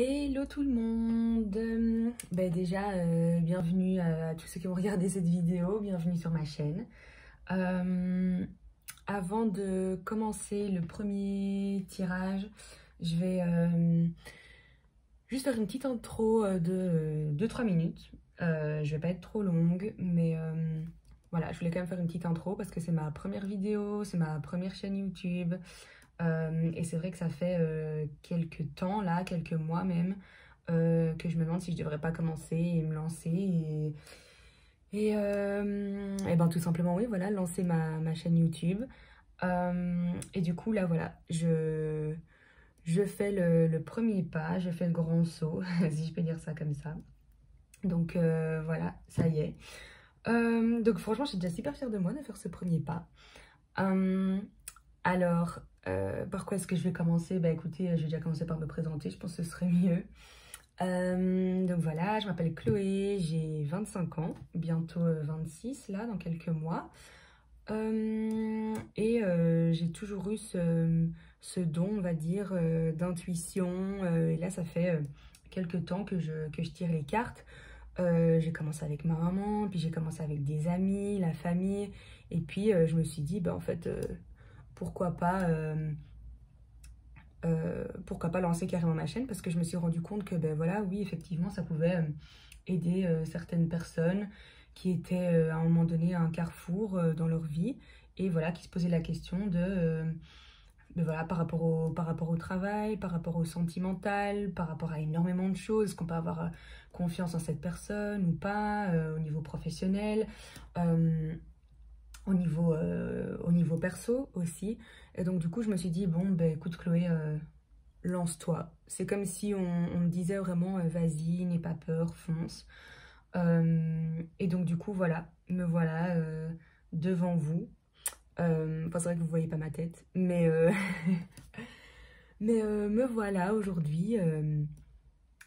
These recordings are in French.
Hello tout le monde. Déjà, bienvenue à tous ceux qui vont regarder cette vidéo, bienvenue sur ma chaîne. Avant de commencer le premier tirage, je vais juste faire une petite intro de 2-3 minutes. Je vais pas être trop longue, mais voilà, je voulais quand même faire une petite intro parce que c'est ma première vidéo, c'est ma première chaîne YouTube. Et c'est vrai que ça fait quelques temps, là, quelques mois même, que je me demande si je devrais pas commencer et me lancer et ben tout simplement oui, voilà, lancer ma chaîne YouTube. Et du coup là voilà, je fais le premier pas, je fais le grand saut, si je peux dire ça comme ça. Donc voilà, ça y est. Donc franchement, je suis déjà super fière de moi de faire ce premier pas. Alors, par quoi est-ce que je vais commencer? Bah écoutez, je vais déjà commencer par me présenter, je pense que ce serait mieux. Donc voilà, je m'appelle Chloé, j'ai 25 ans, bientôt 26 là, dans quelques mois. J'ai toujours eu ce don, on va dire, d'intuition. Et là, ça fait quelques temps que je tire les cartes. J'ai commencé avec ma maman, puis j'ai commencé avec des amis, la famille. Et puis, je me suis dit, bah en fait... pourquoi pas lancer carrément ma chaîne, parce que je me suis rendu compte que ben voilà, oui, effectivement, ça pouvait aider certaines personnes qui étaient à un moment donné à un carrefour dans leur vie et voilà, qui se posaient la question de voilà, par rapport au travail, par rapport au sentimental, par rapport à énormément de choses, qu'on peut avoir confiance en cette personne ou pas, au niveau professionnel. Au niveau perso aussi. Et donc du coup, je me suis dit, bon, ben écoute Chloé, lance-toi. C'est comme si on me disait vraiment, vas-y, n'aie pas peur, fonce. Et donc du coup, voilà, me voilà devant vous. Enfin, c'est vrai que vous voyez pas ma tête, mais, me voilà aujourd'hui.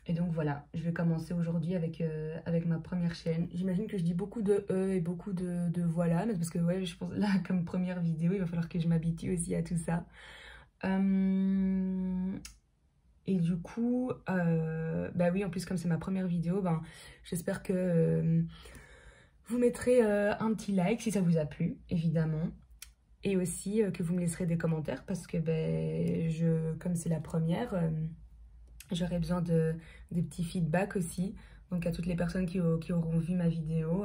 Et donc voilà, je vais commencer aujourd'hui avec ma première chaîne. J'imagine que je dis beaucoup de et beaucoup de voilà, mais parce que ouais, je pense là, comme première vidéo, il va falloir que je m'habitue aussi à tout ça. Et du coup, bah oui, en plus comme c'est ma première vidéo, ben, j'espère que vous mettrez un petit like si ça vous a plu, évidemment. Et aussi que vous me laisserez des commentaires parce que ben, comme c'est la première... j'aurais besoin des petits feedbacks aussi. Donc à toutes les personnes qui auront vu ma vidéo,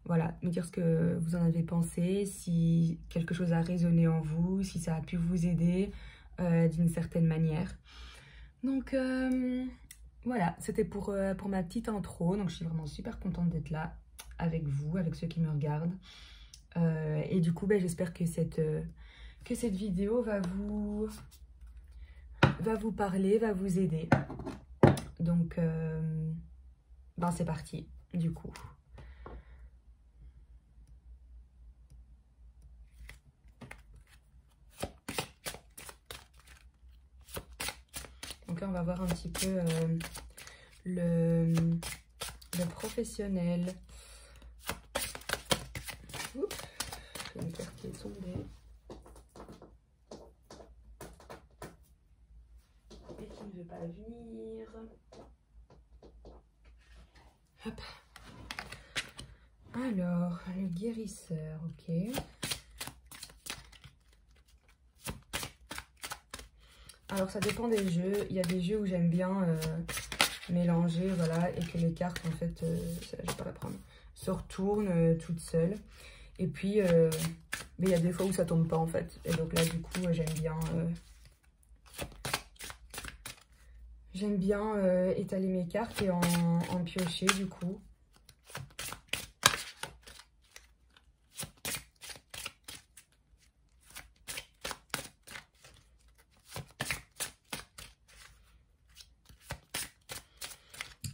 voilà, me dire ce que vous en avez pensé, si quelque chose a résonné en vous, si ça a pu vous aider d'une certaine manière. Donc voilà, c'était pour ma petite intro. Donc je suis vraiment super contente d'être là avec vous, avec ceux qui me regardent. Et du coup, ben, j'espère que cette vidéo va vous parler, va vous aider. Donc, ben c'est parti, du coup. Donc là, on va voir un petit peu le professionnel. Oups, une carte qui est tombée. Et qui ne veut pas venir. Hop. Alors, le guérisseur, ok. Alors, ça dépend des jeux. Il y a des jeux où j'aime bien mélanger, voilà, et que les cartes, en fait, je vais pas la prendre, se retournent toutes seules. Et puis, mais il y a des fois où ça tombe pas, en fait. Et donc là, du coup, j'aime bien étaler mes cartes et en piocher, du coup.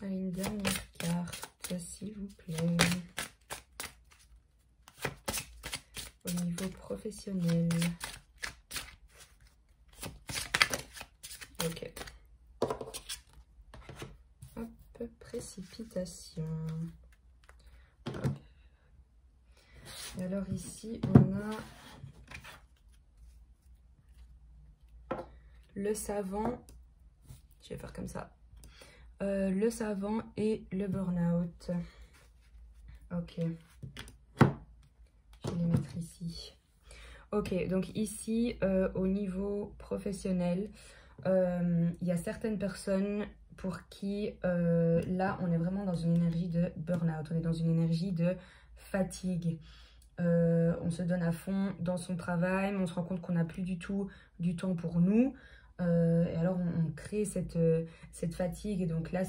Une dernière carte, s'il vous plaît. Au niveau professionnel. Ok. Hop, précipitation. Hop. Et alors ici, on a le savant. Je vais faire comme ça. le savant et le burn-out. Ok. Je vais les mettre ici. Ok, donc ici, au niveau professionnel, il y a certaines personnes pour qui, là, on est vraiment dans une énergie de burn-out. On est dans une énergie de fatigue. On se donne à fond dans son travail, mais on se rend compte qu'on n'a plus du tout du temps pour nous. Et alors, on crée cette fatigue. Et donc là,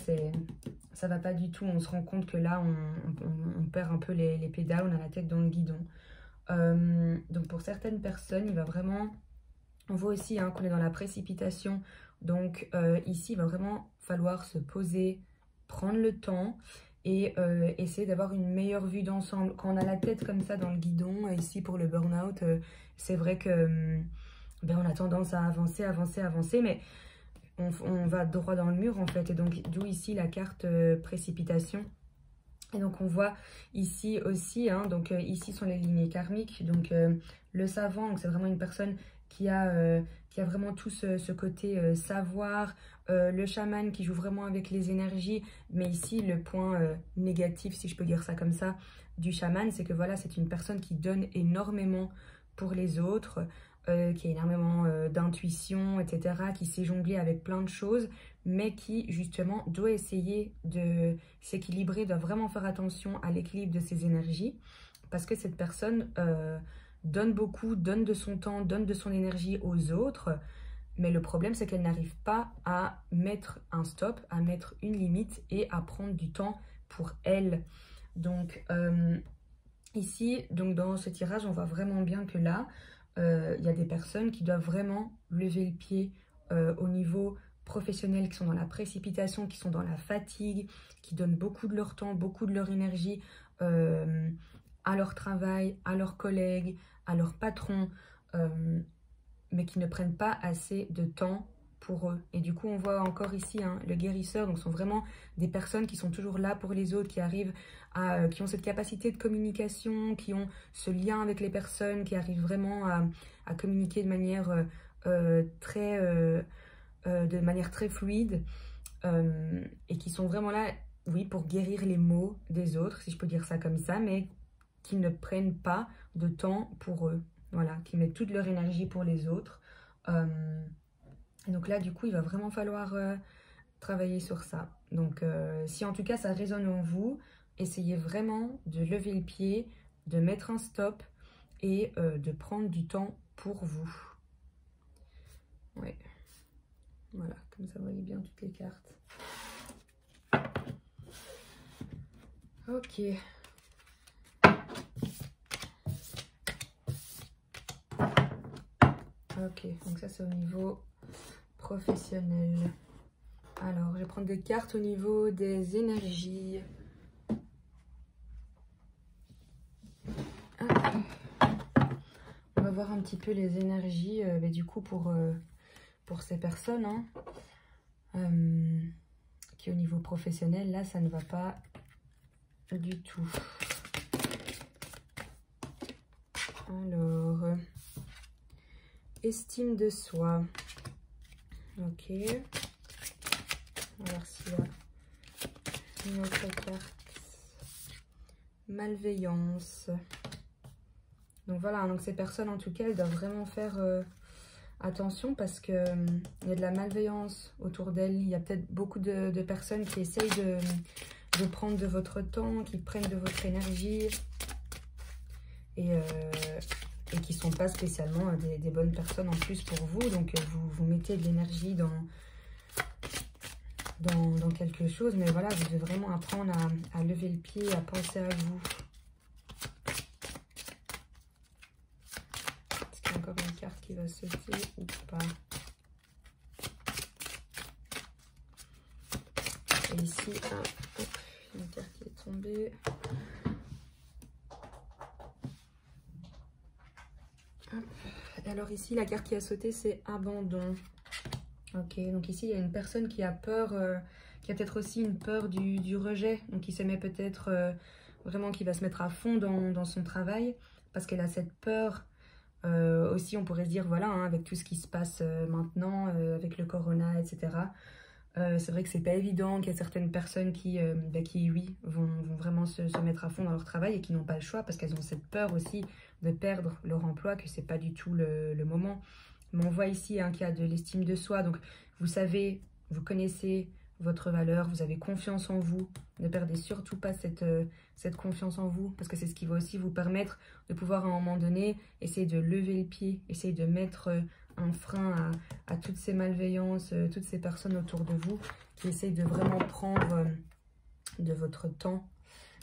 ça va pas du tout. On se rend compte que là, on perd un peu les pédales, on a la tête dans le guidon. Donc pour certaines personnes, il va vraiment... On voit aussi hein, qu'on est dans la précipitation. Donc ici, il va vraiment falloir se poser, prendre le temps et essayer d'avoir une meilleure vue d'ensemble. Quand on a la tête comme ça dans le guidon, ici pour le burn-out, c'est vrai que ben, on a tendance à avancer, avancer, avancer, mais on va droit dans le mur en fait. Et donc d'où ici la carte précipitation. Et donc on voit ici aussi, hein, donc ici sont les lignées karmiques, donc le savant, c'est vraiment une personne qui a vraiment tout ce côté savoir, le chaman qui joue vraiment avec les énergies, mais ici le point négatif, si je peux dire ça comme ça, du chaman, c'est que voilà, c'est une personne qui donne énormément pour les autres, qui a énormément d'intuition, etc., qui sait jongler avec plein de choses, mais qui justement doit essayer de s'équilibrer, doit vraiment faire attention à l'équilibre de ses énergies, parce que cette personne donne beaucoup, donne de son temps, donne de son énergie aux autres, mais le problème c'est qu'elle n'arrive pas à mettre un stop, à mettre une limite et à prendre du temps pour elle. Donc ici, donc dans ce tirage, on voit vraiment bien que là, il y a des personnes qui doivent vraiment lever le pied au niveau professionnel, qui sont dans la précipitation, qui sont dans la fatigue, qui donnent beaucoup de leur temps, beaucoup de leur énergie à leur travail, à leurs collègues, à leurs patrons, mais qui ne prennent pas assez de temps pour eux. Et du coup, on voit encore ici hein, le guérisseur, donc ce sont vraiment des personnes qui sont toujours là pour les autres, qui arrivent qui ont cette capacité de communication, qui ont ce lien avec les personnes, qui arrivent vraiment à communiquer de manière de manière très fluide et qui sont vraiment là, oui, pour guérir les maux des autres, si je peux dire ça comme ça, mais qui ne prennent pas de temps pour eux, voilà, qui mettent toute leur énergie pour les autres. Et donc là, du coup, il va vraiment falloir travailler sur ça. Donc, si en tout cas ça résonne en vous, essayez vraiment de lever le pied, de mettre un stop et de prendre du temps pour vous. Ouais. Voilà, comme ça vous voyez bien toutes les cartes. Ok. Ok, donc ça c'est au niveau professionnel. Alors, je vais prendre des cartes au niveau des énergies. On va voir un petit peu les énergies, mais du coup pour ces personnes hein, qui au niveau professionnel, là ça ne va pas du tout. Alors, estime de soi. Ok. On va voir s'il y a une autre carte. Malveillance. Donc voilà, donc ces personnes en tout cas, elles doivent vraiment faire attention parce que il y a de la malveillance autour d'elles. Il y a peut-être beaucoup de personnes qui essayent de prendre de votre temps, qui prennent de votre énergie et qui ne sont pas spécialement des bonnes personnes en plus pour vous. Donc vous mettez de l'énergie dans quelque chose, mais voilà, vous devez vraiment apprendre à lever le pied, à penser à vous. Est-ce qu'il y a encore une carte qui va sauter ou pas? Et ici, une carte qui est tombée. Hop. Et alors ici, la carte qui a sauté, c'est abandon. Ok, donc ici, il y a une personne qui a peur, qui a peut-être aussi une peur du rejet. Donc, qui se met peut-être vraiment, qui va se mettre à fond dans son travail parce qu'elle a cette peur. Aussi, on pourrait se dire, voilà, hein, avec tout ce qui se passe maintenant, avec le corona, etc. C'est vrai que c'est pas évident, qu'il y a certaines personnes qui oui, vont vraiment se mettre à fond dans leur travail et qui n'ont pas le choix parce qu'elles ont cette peur aussi de perdre leur emploi, que c'est pas du tout le moment. Mais on voit ici qu'il y a de l'estime de soi, donc vous savez, vous connaissez votre valeur, vous avez confiance en vous. Ne perdez surtout pas cette confiance en vous parce que c'est ce qui va aussi vous permettre de pouvoir à un moment donné essayer de lever le pied, essayer de mettre un frein à toutes ces malveillances, toutes ces personnes autour de vous qui essayent de vraiment prendre de votre temps.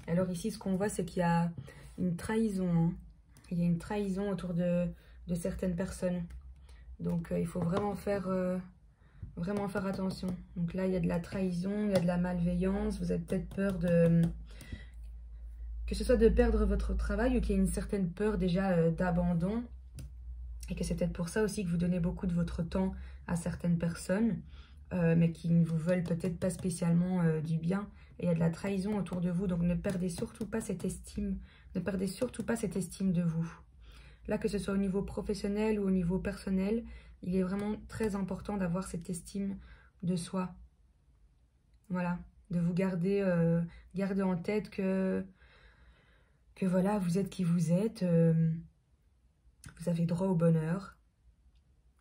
Alors ici, ce qu'on voit, c'est qu'il y a une trahison. Hein. Il y a une trahison autour de certaines personnes. Donc, il faut vraiment faire attention. Donc là, il y a de la trahison, il y a de la malveillance. Vous avez peut-être peur que ce soit de perdre votre travail ou qu'il y ait une certaine peur déjà d'abandon. Et que c'est peut-être pour ça aussi que vous donnez beaucoup de votre temps à certaines personnes, mais qui ne vous veulent peut-être pas spécialement du bien. Et il y a de la trahison autour de vous, donc ne perdez surtout pas cette estime. Ne perdez surtout pas cette estime de vous. Là, que ce soit au niveau professionnel ou au niveau personnel, il est vraiment très important d'avoir cette estime de soi. Voilà, de vous garder en tête que voilà, vous êtes qui vous êtes. Vous avez droit au bonheur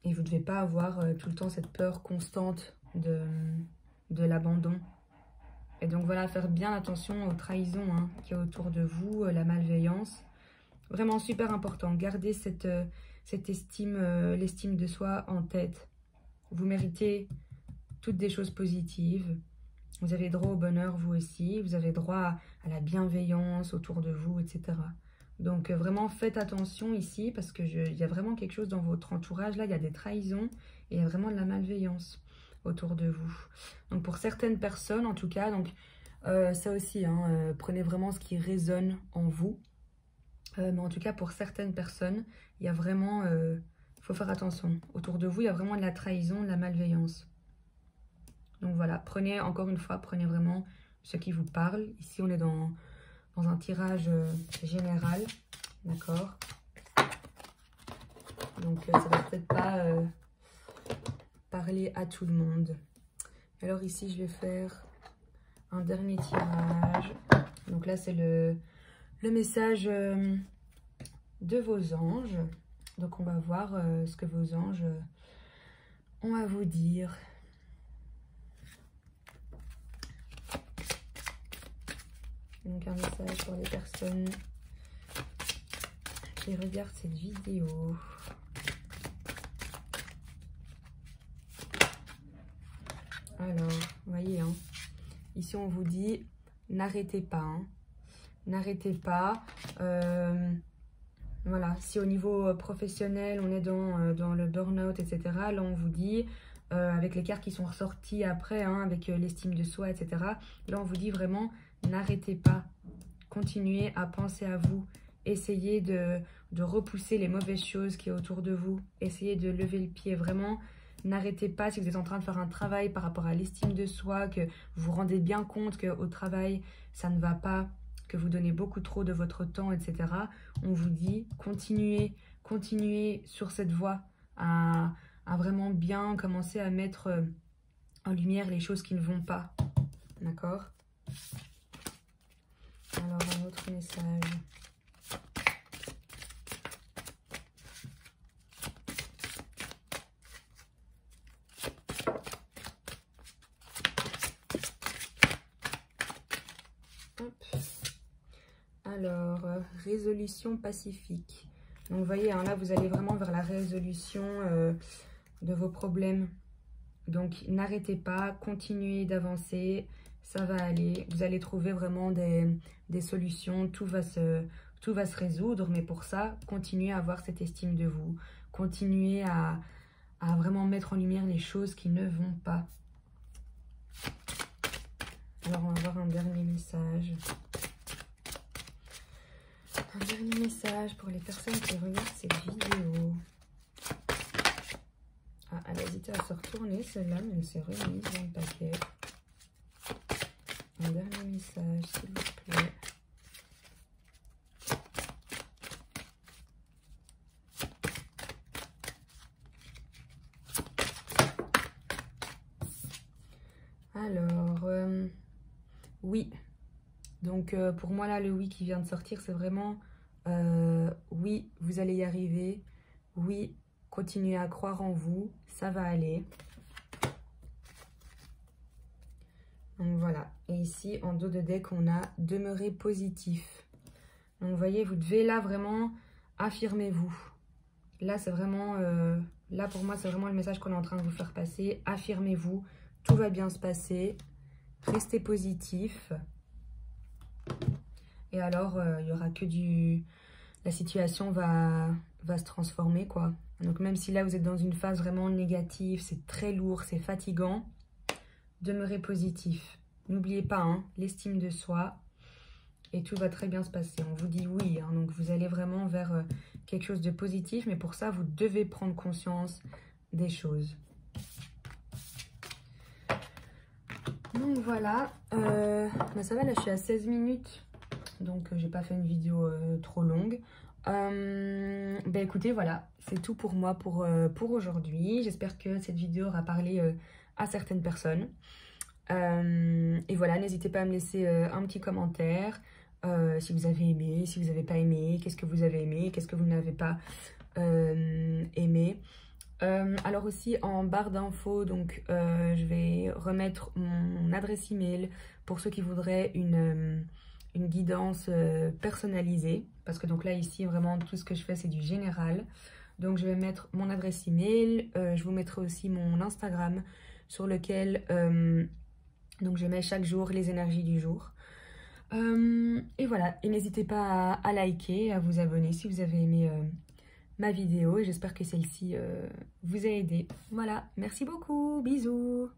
et vous ne devez pas avoir tout le temps cette peur constante de l'abandon. Et donc voilà, faire bien attention aux trahisons hein, qu'il y a autour de vous, la malveillance. Vraiment super important, gardez cette estime, l'estime de soi en tête. Vous méritez toutes des choses positives. Vous avez droit au bonheur vous aussi, vous avez droit à la bienveillance autour de vous, etc. Donc vraiment faites attention ici parce qu'il y a vraiment quelque chose dans votre entourage. Là, il y a des trahisons et il y a vraiment de la malveillance autour de vous. Donc pour certaines personnes en tout cas, donc ça aussi, hein, prenez vraiment ce qui résonne en vous. Mais en tout cas pour certaines personnes, il y a vraiment, faut faire attention. Autour de vous, il y a vraiment de la trahison, de la malveillance. Donc voilà, prenez encore une fois, prenez vraiment ce qui vous parle. Ici, on est dans un tirage général, d'accord? Donc, ça va peut-être pas parler à tout le monde. Alors ici, je vais faire un dernier tirage. Donc là, c'est le message de vos anges. Donc, on va voir ce que vos anges ont à vous dire. Donc un message pour les personnes qui regardent cette vidéo. Alors, vous voyez, hein, ici on vous dit, n'arrêtez pas. Hein, n'arrêtez pas. Voilà, si au niveau professionnel, on est dans le burn-out, etc., là on vous dit, avec les cartes qui sont ressorties après, hein, avec l'estime de soi, etc., là on vous dit vraiment, n'arrêtez pas, continuez à penser à vous, essayez de repousser les mauvaises choses qui est autour de vous, essayez de lever le pied, vraiment, n'arrêtez pas si vous êtes en train de faire un travail par rapport à l'estime de soi, que vous vous rendez bien compte qu'au travail, ça ne va pas, que vous donnez beaucoup trop de votre temps, etc. On vous dit, continuez sur cette voie à vraiment bien commencer à mettre en lumière les choses qui ne vont pas, d'accord ? Alors, un autre message. Hop. Alors, résolution pacifique. Donc, vous voyez, hein, là, vous allez vraiment vers la résolution de vos problèmes. Donc, n'arrêtez pas, continuez d'avancer. Ça va aller, vous allez trouver vraiment des solutions, tout va se résoudre, mais pour ça, continuez à avoir cette estime de vous, continuez à vraiment mettre en lumière les choses qui ne vont pas. Alors, on va voir un dernier message. Un dernier message pour les personnes qui regardent cette vidéo. Ah, elle a hésité à se retourner, celle-là, mais elle s'est remise dans le paquet. Un dernier message, s'il vous plaît. Alors, oui. Donc, pour moi, là, le oui qui vient de sortir, c'est vraiment oui, vous allez y arriver. Oui, continuez à croire en vous, ça va aller. Donc, voilà. Et ici, en dos de deck, on a demeurer positif. Donc, vous voyez, vous devez là vraiment affirmez-vous. Là, c'est vraiment, là pour moi, c'est vraiment le message qu'on est en train de vous faire passer. Affirmez-vous, tout va bien se passer. Restez positif. Et alors, il y aura que du... La situation va se transformer, quoi. Donc, même si là, vous êtes dans une phase vraiment négative, c'est très lourd, c'est fatigant, demeurez positif. N'oubliez pas, hein, l'estime de soi. Et tout va très bien se passer. On vous dit oui, hein, donc vous allez vraiment vers quelque chose de positif. Mais pour ça, vous devez prendre conscience des choses. Donc voilà, ça va, là je suis à 16 minutes. Donc j'ai pas fait une vidéo trop longue. Écoutez, voilà, c'est tout pour moi pour aujourd'hui. J'espère que cette vidéo aura parlé à certaines personnes. Et voilà, n'hésitez pas à me laisser un petit commentaire. Si vous avez aimé, si vous n'avez pas aimé, qu'est-ce que vous avez aimé, qu'est-ce que vous n'avez pas aimé. Alors aussi en barre d'infos, donc je vais remettre mon adresse email pour ceux qui voudraient une guidance personnalisée. Parce que donc là ici vraiment tout ce que je fais c'est du général. Donc je vais mettre mon adresse email, je vous mettrai aussi mon Instagram sur lequel donc je mets chaque jour les énergies du jour. Et voilà, et n'hésitez pas à liker, à vous abonner si vous avez aimé ma vidéo. Et j'espère que celle-ci vous a aidé. Voilà, merci beaucoup, bisous.